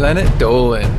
Planet Dolan.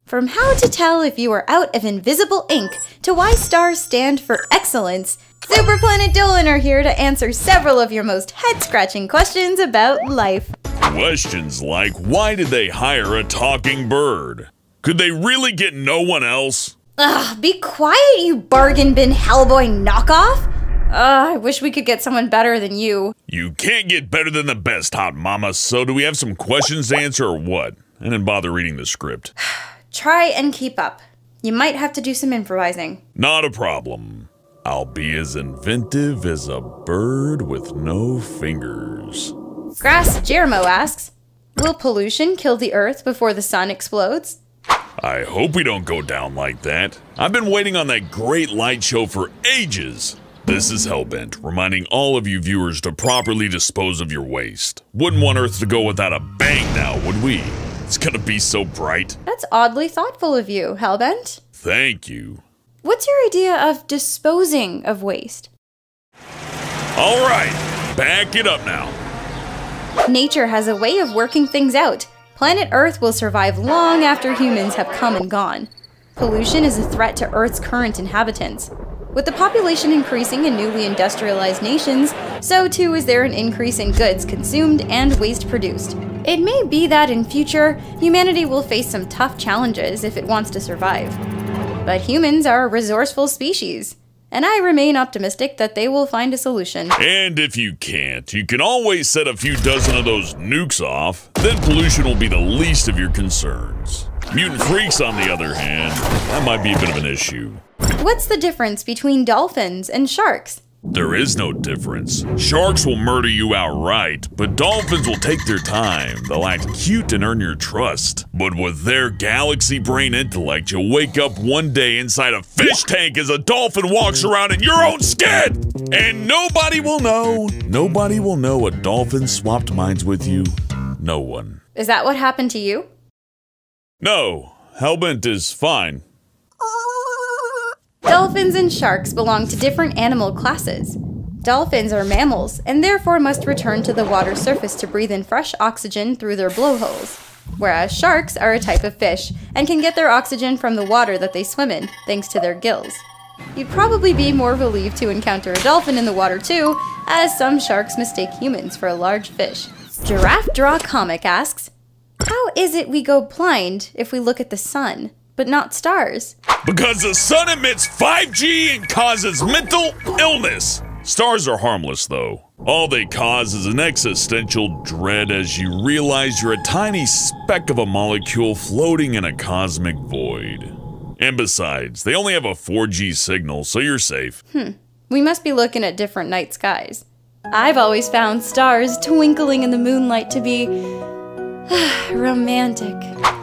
From how to tell if you are out of invisible ink to why stars stand for excellence, Super Planet Dolan are here to answer several of your most head-scratching questions about life. Questions like, why did they hire a talking bird? Could they really get no one else? Ugh, be quiet, you bargain bin Hellboy knockoff! I wish we could get someone better than you. You can't get better than the best, Hot Mama, so do we have some questions to answer or what? I didn't bother reading the script. Try and keep up. You might have to do some improvising. Not a problem. I'll be as inventive as a bird with no fingers. Grass Jeremo asks, will pollution kill the Earth before the sun explodes? I hope we don't go down like that. I've been waiting on that great light show for ages. This is Hellbent, reminding all of you viewers to properly dispose of your waste. Wouldn't want Earth to go without a bang now, would we? It's gonna be so bright. That's oddly thoughtful of you, Hellbent. Thank you. What's your idea of disposing of waste? All right, back it up now. Nature has a way of working things out. Planet Earth will survive long after humans have come and gone. Pollution is a threat to Earth's current inhabitants. With the population increasing in newly industrialized nations, so too is there an increase in goods consumed and waste produced. It may be that in future, humanity will face some tough challenges if it wants to survive. But humans are a resourceful species, and I remain optimistic that they will find a solution. And if you can't, you can always set a few dozen of those nukes off. Then pollution will be the least of your concerns. Mutant freaks, on the other hand, that might be a bit of an issue. What's the difference between dolphins and sharks? There is no difference. Sharks will murder you outright, but dolphins will take their time. They'll act cute and earn your trust. But with their galaxy brain intellect, you'll wake up one day inside a fish tank as a dolphin walks around in your own skin! And nobody will know. Nobody will know a dolphin swapped minds with you. No one. Is that what happened to you? No, Hellbent is fine. Dolphins and sharks belong to different animal classes. Dolphins are mammals and therefore must return to the water's surface to breathe in fresh oxygen through their blowholes, whereas sharks are a type of fish and can get their oxygen from the water that they swim in, thanks to their gills. You'd probably be more relieved to encounter a dolphin in the water too, as some sharks mistake humans for a large fish. Giraffe Draw Comic asks, how is it we go blind if we look at the sun, but not stars? Because the sun emits 5G and causes mental illness. Stars are harmless, though. All they cause is an existential dread as you realize you're a tiny speck of a molecule floating in a cosmic void. And besides, they only have a 4G signal, so you're safe. We must be looking at different night skies. I've always found stars twinkling in the moonlight to be romantic.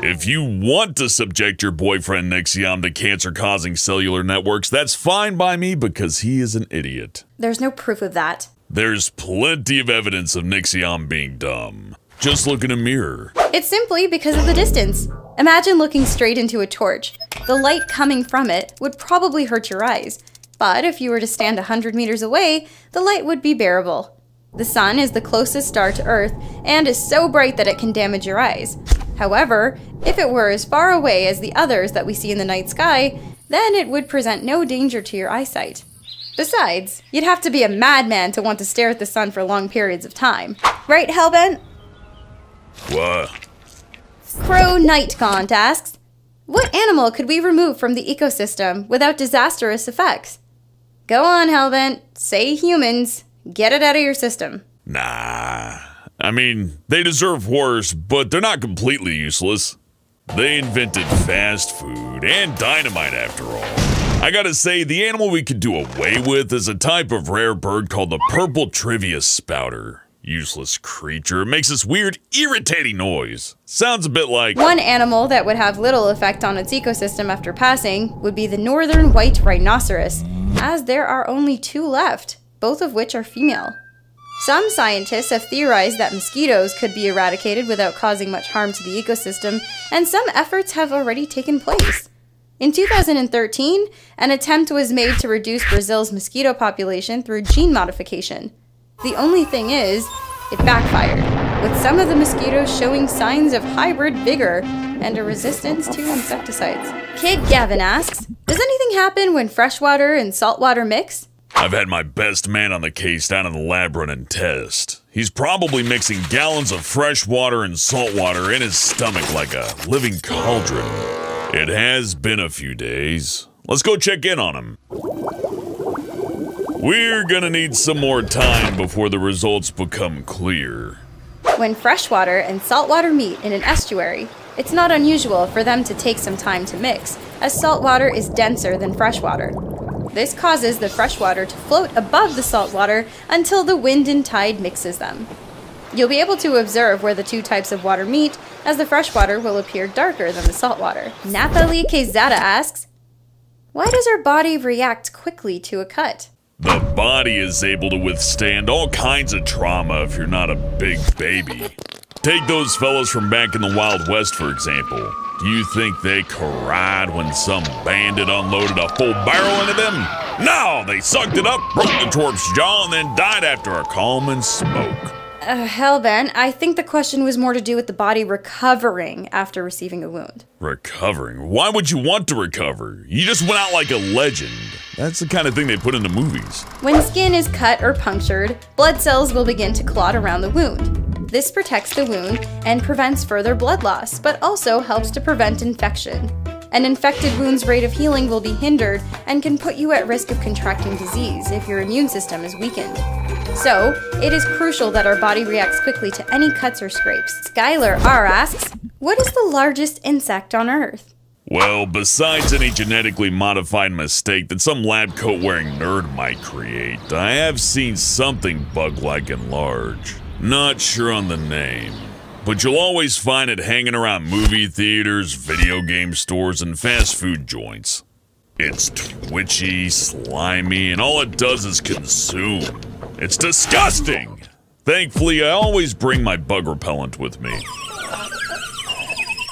If you want to subject your boyfriend Nixiom to cancer-causing cellular networks, that's fine by me because he is an idiot. There's no proof of that. There's plenty of evidence of Nixiom being dumb. Just look in a mirror. It's simply because of the distance. Imagine looking straight into a torch. The light coming from it would probably hurt your eyes, but if you were to stand 100 meters away, the light would be bearable. The sun is the closest star to Earth and is so bright that it can damage your eyes. However, if it were as far away as the others that we see in the night sky, then it would present no danger to your eyesight. Besides, you'd have to be a madman to want to stare at the sun for long periods of time. Right, Hellbent? What? Crow Nightgaunt asks, what animal could we remove from the ecosystem without disastrous effects? Go on, Hellbent. Say humans. Get it out of your system. Nah. I mean, they deserve worse, but they're not completely useless. They invented fast food and dynamite after all. I gotta say, the animal we could do away with is a type of rare bird called the purple trivia spouter. Useless creature. It makes this weird, irritating noise. Sounds a bit like... One animal that would have little effect on its ecosystem after passing would be the northern white rhinoceros, as there are only 2 left, both of which are female. Some scientists have theorized that mosquitoes could be eradicated without causing much harm to the ecosystem, and some efforts have already taken place. In 2013, an attempt was made to reduce Brazil's mosquito population through gene modification. The only thing is, it backfired. with some of the mosquitoes showing signs of hybrid vigor and a resistance to insecticides. Kid Gavin asks, does anything happen when freshwater and saltwater mix? I've had my best man on the case down in the lab running tests. He's probably mixing gallons of fresh water and salt water in his stomach like a living cauldron. It has been a few days. Let's go check in on him. We're gonna need some more time before the results become clear. When freshwater and saltwater meet in an estuary, it's not unusual for them to take some time to mix, as saltwater is denser than freshwater. This causes the freshwater to float above the saltwater until the wind and tide mixes them. You'll be able to observe where the two types of water meet, as the freshwater will appear darker than the saltwater. Nathalie Quezada asks, why does our body react quickly to a cut? The body is able to withstand all kinds of trauma if you're not a big baby. Take those fellas from back in the Wild West, for example. Do you think they cried when some bandit unloaded a full barrel into them? No, they sucked it up, broke the twerp's jaw, and then died after a calm and smoke. Hell, Ben, I think the question was more to do with the body recovering after receiving a wound. Recovering? Why would you want to recover? You just went out like a legend. That's the kind of thing they put into movies. When skin is cut or punctured, blood cells will begin to clot around the wound. This protects the wound and prevents further blood loss, but also helps to prevent infection. An infected wound's rate of healing will be hindered and can put you at risk of contracting disease if your immune system is weakened. So, it is crucial that our body reacts quickly to any cuts or scrapes. Skylar R. asks, what is the largest insect on Earth? Well, besides any genetically modified mistake that some lab coat-wearing nerd might create, I have seen something bug-like and large. Not sure on the name, but you'll always find it hanging around movie theaters, video game stores, and fast food joints. It's twitchy, slimy, and all it does is consume. It's disgusting! Thankfully, I always bring my bug repellent with me.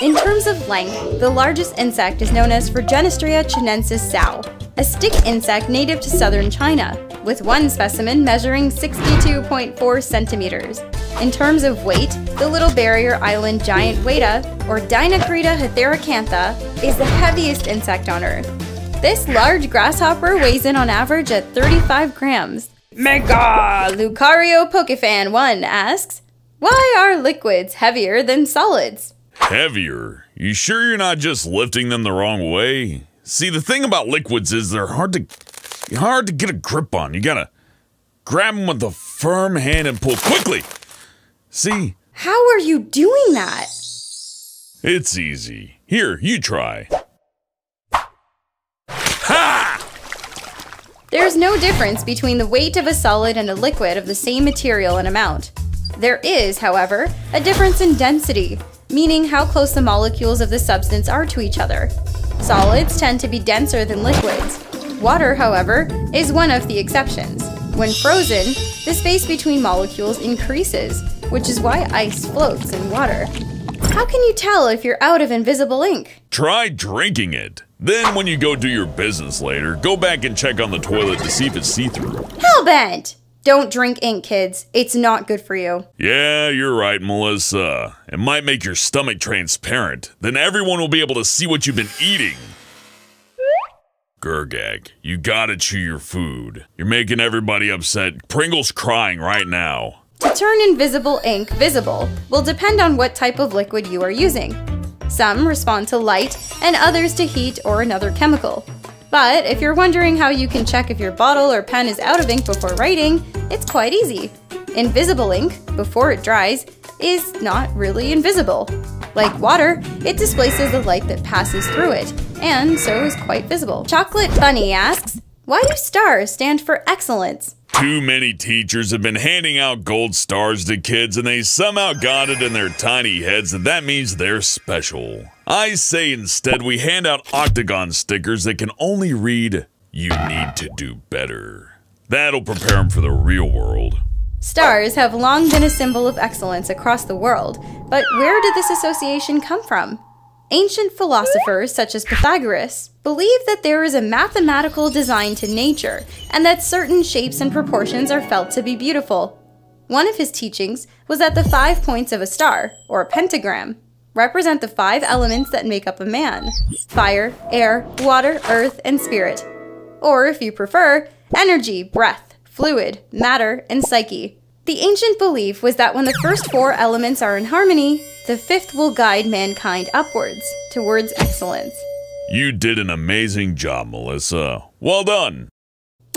In terms of length, the largest insect is known as Phrygenistria chinensis sow, a stick insect native to southern China, with one specimen measuring 62.4 centimeters. In terms of weight, the Little Barrier Island giant weta, or Dinocrita heteracantha, is the heaviest insect on Earth. This large grasshopper weighs in on average at 35 grams. Mega Lucario Pokefan 1 asks, why are liquids heavier than solids? Heavier? You sure you're not just lifting them the wrong way? See, the thing about liquids is they're hard to get a grip on. You gotta grab them with a firm hand and pull quickly. See? How are you doing that? It's easy. Here, you try. Ha! There's no difference between the weight of a solid and a liquid of the same material and amount. There is, however, a difference in density, meaning how close the molecules of the substance are to each other. Solids tend to be denser than liquids. Water, however, is one of the exceptions. When frozen, the space between molecules increases, which is why ice floats in water. How can you tell if you're out of invisible ink? Try drinking it. Then when you go do your business later, go back and check on the toilet to see if it's see-through. Hellbent! Don't drink ink, kids. It's not good for you. Yeah, you're right, Melissa. It might make your stomach transparent. Then everyone will be able to see what you've been eating. Gergag, you gotta chew your food. You're making everybody upset. Pringle's crying right now. To turn invisible ink visible will depend on what type of liquid you are using. Some respond to light and others to heat or another chemical. But if you're wondering how you can check if your bottle or pen is out of ink before writing, it's quite easy. Invisible ink, before it dries, is not really invisible. Like water, it displaces the light that passes through it, and so is quite visible. Chocolate Bunny asks, why do stars stand for excellence? Too many teachers have been handing out gold stars to kids and they somehow got it in their tiny heads that means they're special. I say instead we hand out octagon stickers that can only read, "You need to do better." That'll prepare them for the real world. Stars have long been a symbol of excellence across the world, but where did this association come from? Ancient philosophers such as Pythagoras believed that there is a mathematical design to nature and that certain shapes and proportions are felt to be beautiful. One of his teachings was that the 5 points of a star, or a pentagram, represent the 5 elements that make up a man: fire, air, water, earth, and spirit. Or, if you prefer, energy, breath, fluid, matter, and psyche. The ancient belief was that when the first 4 elements are in harmony, the 5th will guide mankind upwards, towards excellence. You did an amazing job, Melissa. Well done!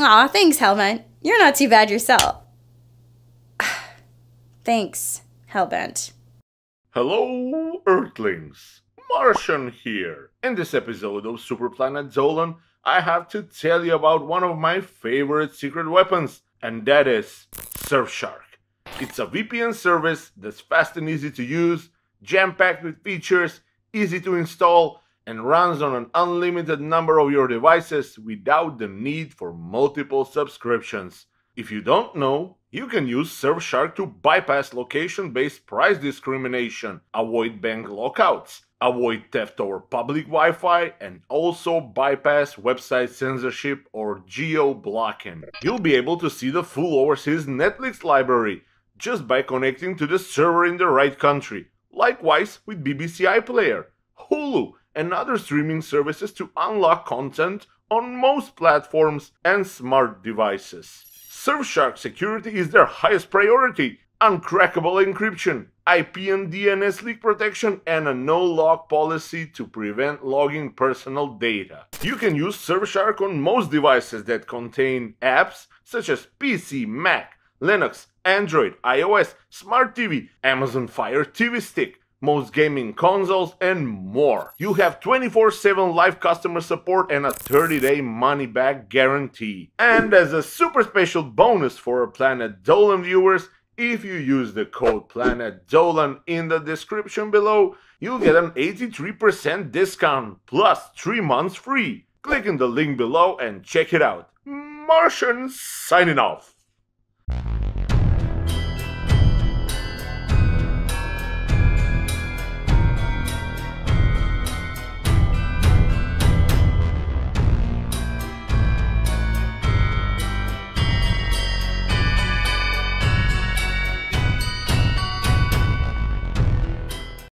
Aw, thanks, Hellbent. You're not too bad yourself. Thanks, Hellbent. Hello, Earthlings! Martian here. In this episode of Super Planet Dolan, I have to tell you about one of my favorite secret weapons, and that is Surfshark. It's a VPN service that's fast and easy to use, jam-packed with features, easy to install, and runs on an unlimited number of your devices without the need for multiple subscriptions. If you don't know, you can use Surfshark to bypass location-based price discrimination, avoid bank lockouts, avoid theft over public Wi-Fi, and also bypass website censorship or geo-blocking. You'll be able to see the full overseas Netflix library just by connecting to the server in the right country. Likewise with BBC iPlayer, Hulu, and other streaming services to unlock content on most platforms and smart devices. Surfshark security is their highest priority: uncrackable encryption, IP and DNS leak protection, and a no-log policy to prevent logging personal data. You can use Surfshark on most devices that contain apps such as PC, Mac, Linux, Android, iOS, Smart TV, Amazon Fire TV Stick, most gaming consoles, and more. You have 24/7 live customer support and a 30-day money-back guarantee. And as a super special bonus for our Planet Dolan viewers, if you use the code Planet Dolan in the description below, you'll get an 83% discount plus 3 months free. Click in the link below and check it out. Martian signing off.